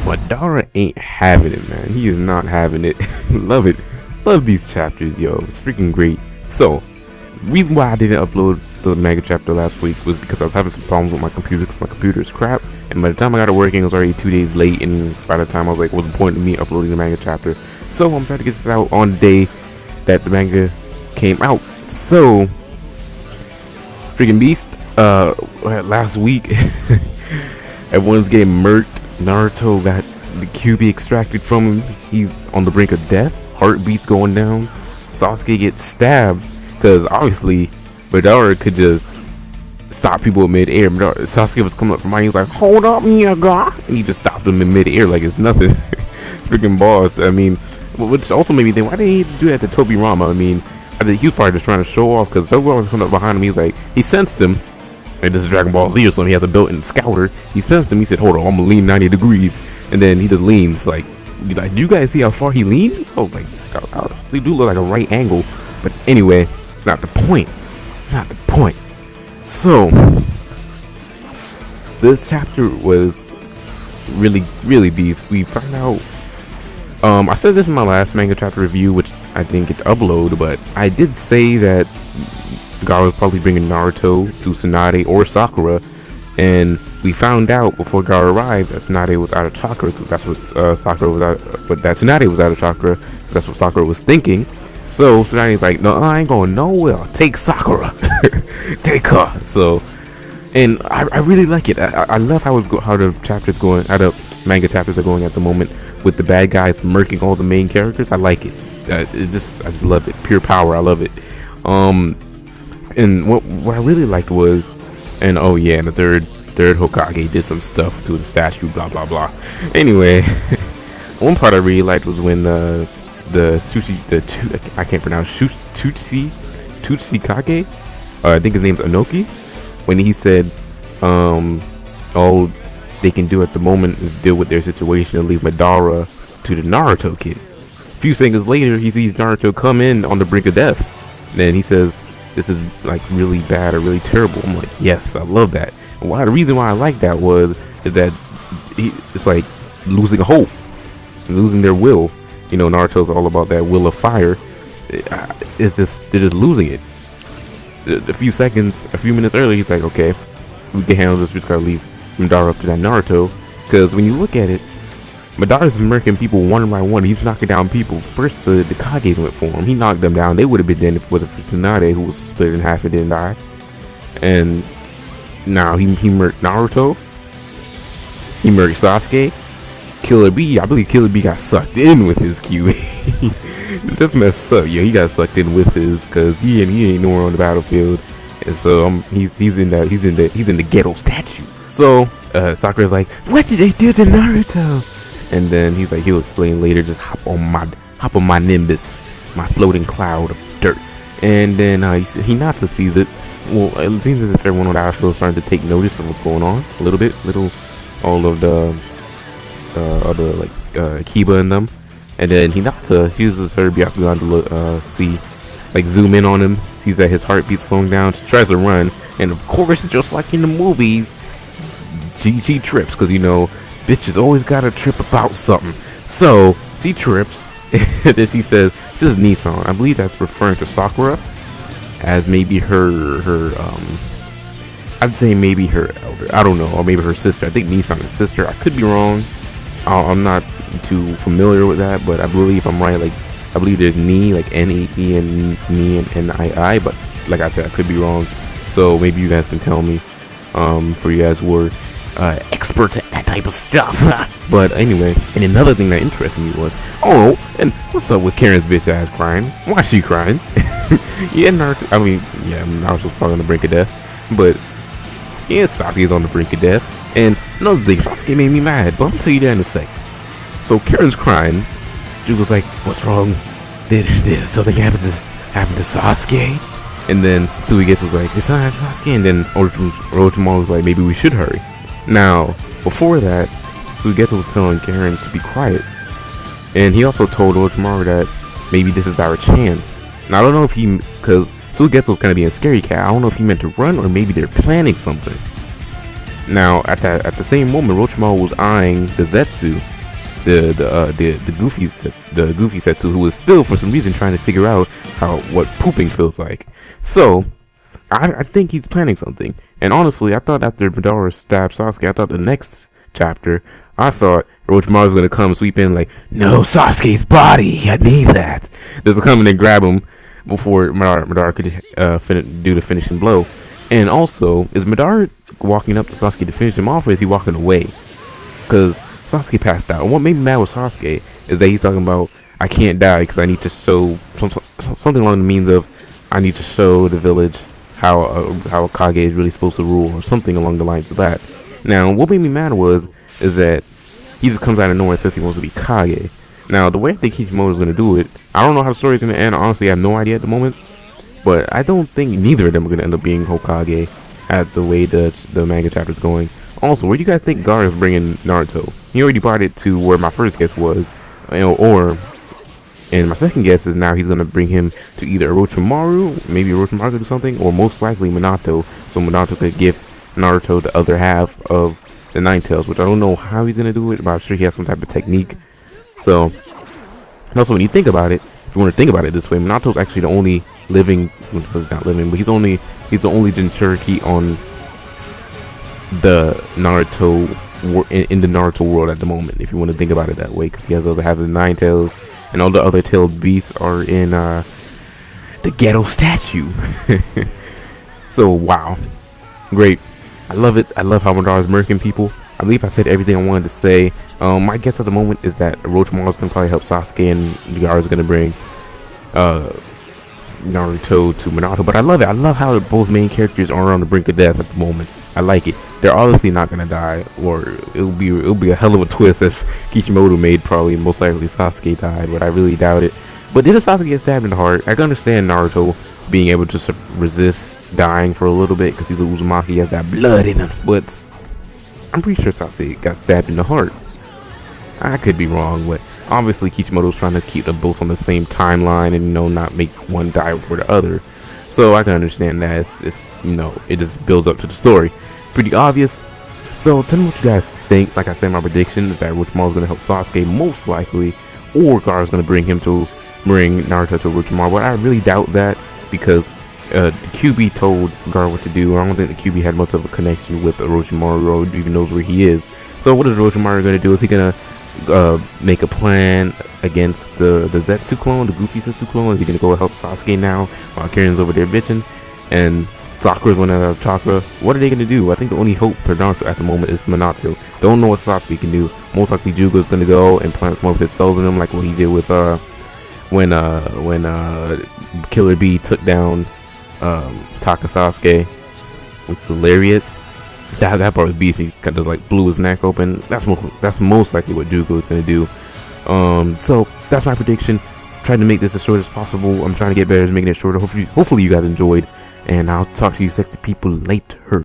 Madara ain't having it, man. He is not having it. Love it. Love these chapters, yo. It's freaking great. So, the reason why I didn't upload the manga chapter last week was because I was having some problems with my computer because my computer is crap. And by the time I got it working, it was already 2 days late. And by the time I was like, what's the point of me uploading the manga chapter? So, I'm trying to get this out on the day that the manga came out. So, freaking beast. Last week, everyone's getting murked. Naruto got the QB extracted from him. He's on the brink of death. Heartbeats going down. Sasuke gets stabbed because obviously Madara could just stop people in mid-air. Sasuke was coming up from mine. He was like, "Hold up, nigga," and he just stopped him in mid-air like it's nothing. Freaking boss. I mean, which also made me think, why did he do that to Tobirama? I mean, I think he was probably just trying to show off because Tobirama was coming up behind him. He's like, he sensed him. Like, this is Dragon Ball Z or something. He has a built-in scouter. He sensed him. He said, "Hold on, I'm gonna lean 90 degrees," and then he just leans like, do you guys see how far he leaned? I was like, we do look like a right angle, but anyway, not the point. It's not the point. So, this chapter was really beast. We found out. I said this in my last manga chapter review, which I didn't get to upload, but I did say that Gaara was probably bringing Naruto to Tsunade or Sakura, and we found out before Gaara arrived that Tsunade was out of chakra. That's what Sakura was out, but that Tsunade was out of chakra. That's what Sakura was thinking. So Tsunade's like, "No, I ain't going nowhere. Take Sakura, take her." So, and I really like it. I love how the chapters going, how the manga chapters are going at the moment with the bad guys murking all the main characters. I like it. I just love it. Pure power. I love it. And what I really liked was, and oh yeah, and the third Hokage did some stuff to the statue, blah blah blah. Anyway, one part I really liked was when I can't pronounce Tutsi Kage, I think his name's Anoki, when he said, all they can do at the moment is deal with their situation and leave Madara to the Naruto kid. A few seconds later, he sees Naruto come in on the brink of death. Then he says, "This is like really bad or really terrible." I'm like, yes, I love that. And the reason why I like that is that it's like losing hope, losing their will. You know, Naruto's all about that will of fire. They're just losing it. A few minutes earlier, he's like, "Okay, we can handle this. We just gotta leave Madara up to that Naruto." Because when you look at it, Madara's murking people one by one. He's knocking down people. First, the Kages went for him. He knocked them down. They would have been dead if it wasn't for Tsunade, who was split in half and didn't die. And now he murked Naruto. He murked Sasuke. Killer B, I believe Killer B got sucked in with his Q. That's messed up. Yeah, he got sucked in with his, because he ain't nowhere on the battlefield. And so he's in the ghetto statue. So Sakura's like, "What did they do to Naruto?" And then he's like, he'll explain later. Just hop on my Nimbus, my floating cloud of dirt. And then Hinata sees it. Well, it seems as if everyone on the outfield is starting to take notice of what's going on a little bit. All of the other Kiba in them. And then Hinata uses her Byakugan to see, like, zoom in on him. Sees that his heartbeat's slowing down. She tries to run, and of course, just like in the movies, she trips, because you know, bitches always gotta trip about something. So she trips, and then she says Nissan. I believe that's referring to Sakura as maybe her I'd say maybe her elder. I don't know, or maybe her sister. I think Nissan is sister. I could be wrong. I'm not too familiar with that, but I believe I'm right. Like, I believe there's Ni, like N-E-E, and Ni and N-I-I, but like I said, I could be wrong. So maybe you guys can tell me, for you guys who are experts at that type of stuff. But anyway, and another thing that interested me was, and what's up with Karen's bitch ass crying? Why is she crying? Yeah, Naruto, Naruto's probably on the brink of death, but yeah, Sasuke's on the brink of death. And another thing, Sasuke made me mad, but I'm gonna tell you that in a sec. So Karen's crying. She was like, "What's wrong? Did something happen to Sasuke?" And then Suigetsu was like, "There's something happened to Sasuke." And then Orochimaru was like, "Maybe we should hurry." Now, before that, Suigetsu was telling Karen to be quiet. And he also told Orochimaru that maybe this is our chance. Now, I don't know if because Suigetsu was kind of being a scary cat. I don't know if he meant to run or maybe they're planning something. Now, at the same moment, Orochimaru was eyeing the Zetsu, the goofy Setsu, who was still for some reason trying to figure out what pooping feels like. So I think he's planning something. And honestly, I thought after Madara stabbed Sasuke, I thought the next chapter, I thought Orochimaru was gonna come sweep in like, no, Sasuke's body, I need that. Just come in and grab him before Madara could do the finishing blow. And also, is Madara walking up to Sasuke to finish him off, or is he walking away? Because Sasuke passed out. And what made me mad with Sasuke is that he's talking about, I can't die because I need to show something along the means of, I need to show the village how a Kage is really supposed to rule, or something along the lines of that. Now, what made me mad is that he just comes out of nowhere and says he wants to be Kage. Now, the way I think Kishimoto is going to do it, I don't know how the story is going to end. Honestly, I have no idea at the moment. But I don't think neither of them are going to end up being Hokage at the way the manga chapter is going. Also, where do you guys think Gar is bringing Naruto? He already brought it to where my first guess was, and my second guess is now he's going to bring him to either Orochimaru, maybe Orochimaru could do something, or most likely Minato, so Minato could give Naruto the other half of the Nine Tails, which I don't know how he's going to do it, but I'm sure he has some type of technique. So, and also when you think about it, if you want to think about it this way, Minato's actually the only living, well, he's not living, but he's the only Jinchuriki on the Naruto in the Naruto world at the moment, if you want to think about it that way, because he has the other half of the Nine Tails, and all the other tailed beasts are in the ghetto statue. So wow, great, I love it. I love how Madara is murking people. I believe I said everything I wanted to say. My guess at the moment is that Orochimaru is going to probably help Sasuke, and Gara is going to bring Naruto to Minato. But I love it. I love how both main characters are on the brink of death at the moment. I like it. They're obviously not going to die, or it'll be a hell of a twist if Kishimoto made probably most likely Sasuke died, but I really doubt it. But did Sasuke get stabbed in the heart? I can understand Naruto being able to resist dying for a little bit because he's a Uzumaki, he has that blood in him, but I'm pretty sure Sasuke got stabbed in the heart. I could be wrong, but obviously Kishimoto's trying to keep them both on the same timeline and, not make one die before the other. So I can understand that. It's it just builds up to the story. Pretty obvious. So tell me what you guys think. Like I said, my prediction is that Orochimaru's going to help Sasuke most likely, or Gaara's going to bring Naruto to Orochimaru. But I really doubt that, because QB told Gaara what to do. I don't think the QB had much of a connection with Orochimaru, or even knows where he is. So what is Orochimaru going to do? Is he going to make a plan against the Zetsu clone, the goofy Zetsu clone? Is he going to go help Sasuke now while Kirin's over there bitching? And Sakura's running out of chakra. What are they going to do? I think the only hope for Naruto at the moment is Minato. Don't know what Sasuke can do. Most likely Jugo's going to go and plant some of his cells in him, like what he did with when Killer Bee took down Taka Sasuke with the lariat. That part was beast. He kind of like blew his neck open. That's most likely what Jugo is going to do. So that's my prediction. Trying to make this as short as possible. I'm trying to get better at making it shorter. Hopefully you guys enjoyed, and I'll talk to you sexy people later.